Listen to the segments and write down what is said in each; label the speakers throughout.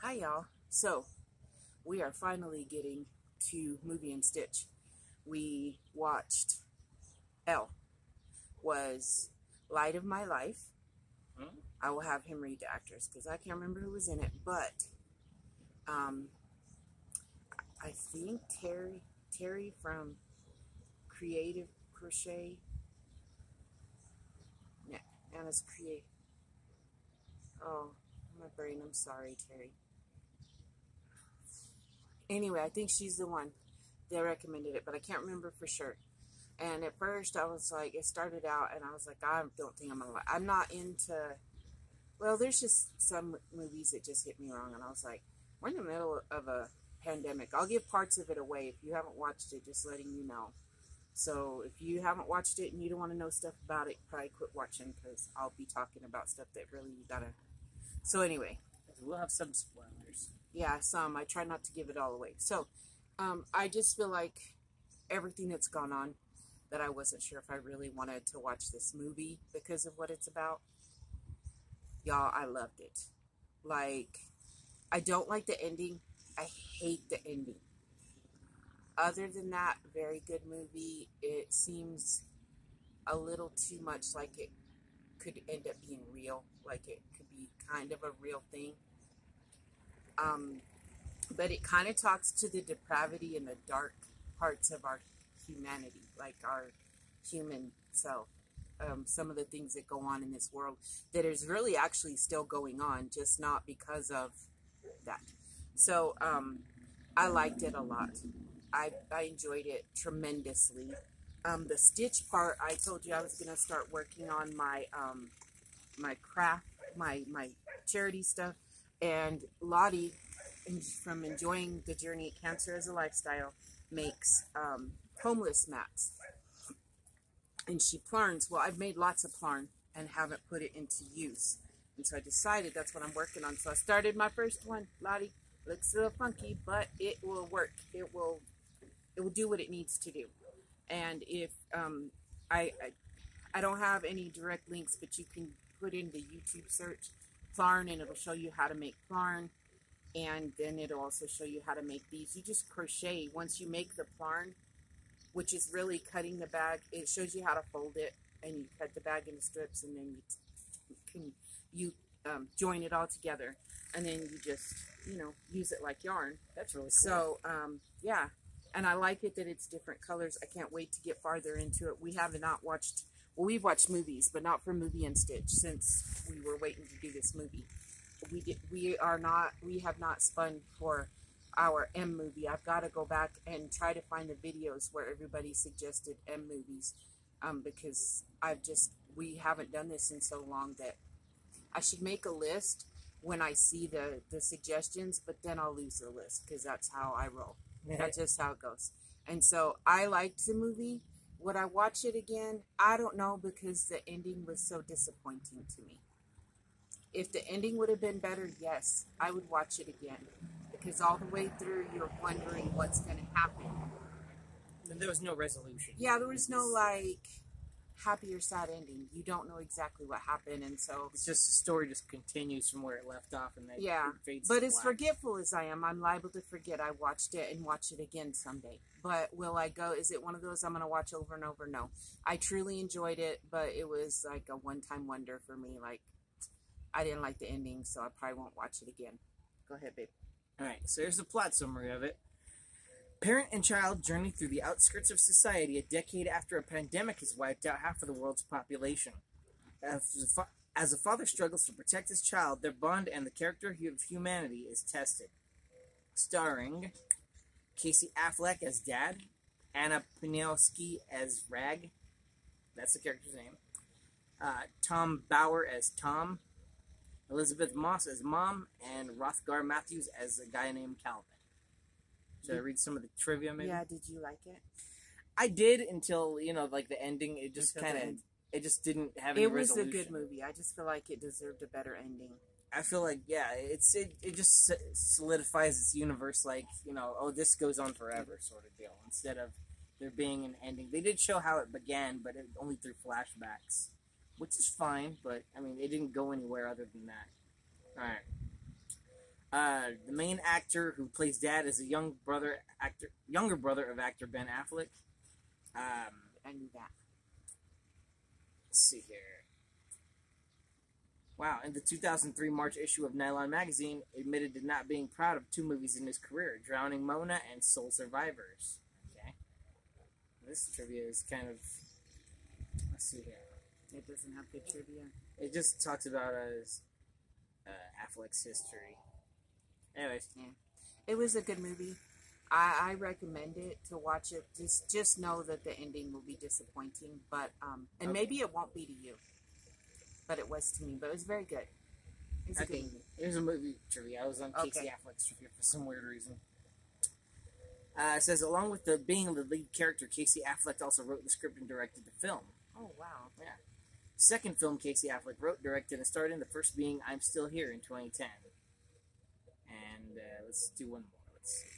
Speaker 1: Hi y'all. So we are finally getting to Movie and Stitch. We watched L. Was Light of My Life. I will have him read the actors because I can't remember who was in it, but I think Terry from Creative Crochet. Yeah, Anna's Create. Oh, my brain. I'm sorry, Terry. Anyway, I think she's the one that recommended it, but I can't remember for sure. And at first, I was like, it started out, and I was like, I don't think I'm gonna. I'm not into. Well, there's just some movies that just hit me wrong, and I was like, we're in the middle of a pandemic. I'll give parts of it away if you haven't watched it. Just letting you know. So if you haven't watched it and you don't want to know stuff about it, probably quit watching because I'll be talking about stuff that really you gotta. So anyway,
Speaker 2: we'll have some spoilers.
Speaker 1: Yeah, some. I try not to give it all away. So, I just feel like everything that's gone on, that I wasn't sure if I really wanted to watch this movie because of what it's about. Y'all, I loved it. Like, I don't like the ending. I hate the ending. Other than that, very good movie. It seems a little too much like it could end up being real. Like it could be kind of a real thing. But it kind of talks to the depravity and the dark parts of our humanity, like our human self. Some of the things that go on in this world that is really actually still going on, just not because of that. So I liked it a lot. I enjoyed it tremendously. The Stitch part, I told you I was going to start working on my my craft, my charity stuff. And Lottie, from Enjoying the Journey at Cancer as a Lifestyle, makes homeless mats. And she plarns. Well, I've made lots of plarn and haven't put it into use. And so I decided that's what I'm working on. So I started my first one. Lottie, looks a little funky, but it will work. It will do what it needs to do. And if I don't have any direct links, but you can put in the YouTube search Plarn, and it'll show you how to make plarn, and then it'll also show you how to make these. You just crochet once you make the plarn, which is really cutting the bag. It shows you how to fold it, and you cut the bag into strips, and then you join it all together, and then you just use it like yarn.
Speaker 2: That's really cool.
Speaker 1: So yeah, and I like it that it's different colors. I can't wait to get farther into it. We have not watched. Well, we've watched movies, but not for Movie and Stitch since we were waiting to do this movie. We have not spun for our M movie. I've got to go back and try to find the videos where everybody suggested M movies, because we haven't done this in so long that I should make a list when I see the suggestions, but then I'll lose the list because that's how I roll. That's just how it goes. And so I liked the movie. Would I watch it again? I don't know, because the ending was so disappointing to me. If the ending would have been better, yes, I would watch it again. Because all the way through, you're wondering what's going to happen.
Speaker 2: And there was no resolution.
Speaker 1: Yeah, there was no, like, happy or sad ending. You don't know exactly what happened, and so...
Speaker 2: It's just the story just continues from where it left off, and then
Speaker 1: yeah,
Speaker 2: it fades
Speaker 1: but
Speaker 2: to
Speaker 1: as
Speaker 2: black.
Speaker 1: forgetful as I am, I'm liable to forget I watched it and watch it again someday. But will I go? Is it one of those I'm going to watch over and over? No. I truly enjoyed it, but it was like a one-time wonder for me. Like, I didn't like the ending, so I probably won't watch it again. Go ahead, babe.
Speaker 2: Alright, so here's the plot summary of it. Parent and child journey through the outskirts of society a decade after a pandemic has wiped out half of the world's population. As a father struggles to protect his child, their bond and the character of humanity is tested. Starring Casey Affleck as Dad, Anna Poniowski as Rag, that's the character's name, Tom Bauer as Tom, Elizabeth Moss as Mom, and Rothgar Matthews as a guy named Calvin. Should I read some of the trivia, maybe?
Speaker 1: Yeah, did you like it?
Speaker 2: I did until, like the ending. It just kind of, it just didn't have any resolution.
Speaker 1: It was a good movie. I just feel like it deserved a better ending.
Speaker 2: I feel like, yeah, it just solidifies its universe, like, oh, this goes on forever sort of deal, instead of there being an ending. They did show how it began, but only through flashbacks, which is fine, but, I mean, it didn't go anywhere other than that. Alright. The main actor who plays Dad is a younger brother of actor Ben Affleck.
Speaker 1: I knew that.
Speaker 2: Let's see here. Wow, in the 2003 March issue of Nylon magazine, admitted to not being proud of 2 movies in his career, Drowning Mona and Soul Survivors. Okay. This trivia is kind of... Let's see here.
Speaker 1: It doesn't have good trivia.
Speaker 2: It just talks about his Affleck's history. Anyways.
Speaker 1: Yeah. It was a good movie. I recommend it to watch it. Just know that the ending will be disappointing, but and maybe it won't be to you. But it was to me. But it was very good. It's a good movie.
Speaker 2: Here's a movie trivia. I was on Casey Affleck's trivia for some weird reason. It says, along with being the lead character, Casey Affleck also wrote the script and directed the film.
Speaker 1: Oh, wow.
Speaker 2: Yeah. Second film Casey Affleck wrote, directed, and starred in, the first being I'm Still Here in 2010. And let's do one more. Let's see.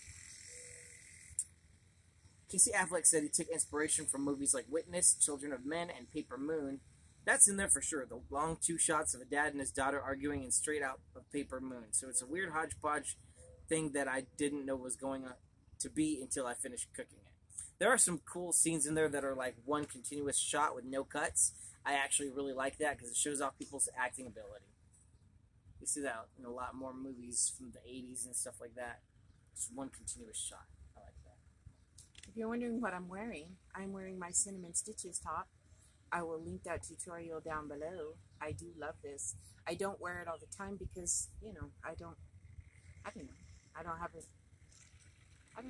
Speaker 2: Casey Affleck said he took inspiration from movies like Witness, Children of Men, and Paper Moon. That's in there for sure. The long 2 shots of a dad and his daughter arguing in straight out of Paper Moon. So it's a weird hodgepodge thing that I didn't know was going to be until I finished cooking it. There are some cool scenes in there that are like one continuous shot with no cuts. I actually really like that because it shows off people's acting ability. You see that in a lot more movies from the 80s and stuff like that. Just one continuous shot. I like that.
Speaker 1: If you're wondering what I'm wearing my Cinnamon Stitches top. I will link that tutorial down below. I do love this. I don't wear it all the time because, you know, I don't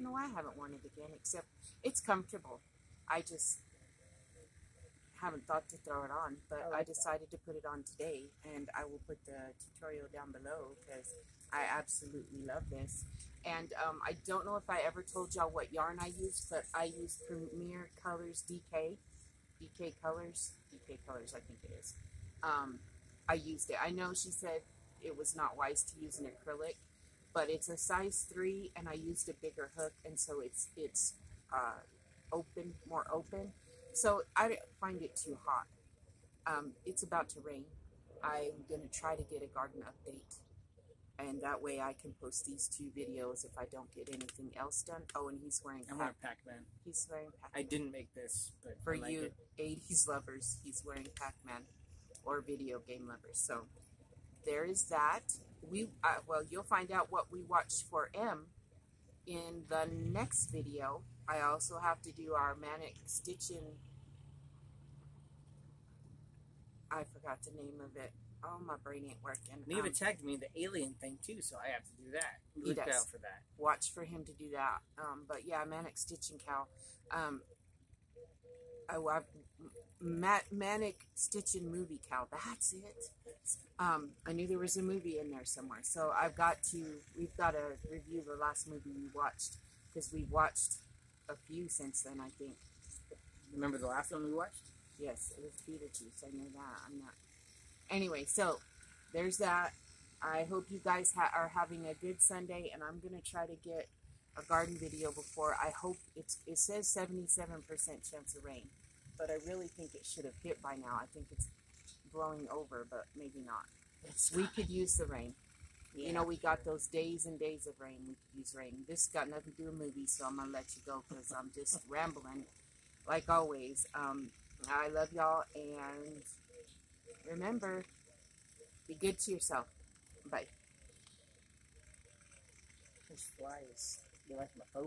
Speaker 1: know why I haven't worn it again, except it's comfortable. I just haven't thought to throw it on, but I decided to put it on today, and I will put the tutorial down below because I absolutely love this. And I don't know if I ever told y'all what yarn I used, but I used Premier Colors DK Colors, I think it is. I used it. I know she said it was not wise to use an acrylic, but it's a size 3, and I used a bigger hook, and so it's more open. So I didn't find it too hot. It's about to rain. I'm gonna try to get a garden update, and that way I can post these 2 videos if I don't get anything else done. Oh, and he's wearing
Speaker 2: Pac-Man.
Speaker 1: He's wearing Pac-Man.
Speaker 2: I didn't make this, but
Speaker 1: for
Speaker 2: I like
Speaker 1: you
Speaker 2: it.
Speaker 1: 80s lovers, he's wearing Pac-Man, or video game lovers. So there is that. Well, you'll find out what we watched for M in the next video. I also have to do our manic stitching. I forgot the name of it. Oh, my brain ain't working.
Speaker 2: Neva tagged me in the alien thing too, so I have to do that.
Speaker 1: Look
Speaker 2: out for that.
Speaker 1: Watch for him to do that. But yeah, manic stitching Cal. Manic stitching movie Cal. That's it. I knew there was a movie in there somewhere. So we've got to review the last movie we watched, because we watched a few since then, I think.
Speaker 2: Remember the last one we watched?
Speaker 1: Yes, it was Beetlejuice. I know that. I'm not. Anyway, so there's that. I hope you guys are having a good Sunday, and I'm going to try to get a garden video before. I hope it says 77% chance of rain, but I really think it should have hit by now. I think it's blowing over, but maybe not. We could use the rain. Yeah, you know, we got those days and days of rain. We could use rain. This got nothing to do with movies, so I'm going to let you go because I'm just rambling like always. I love y'all, and remember, be good to yourself. Bye.
Speaker 2: Those flies. You like my post?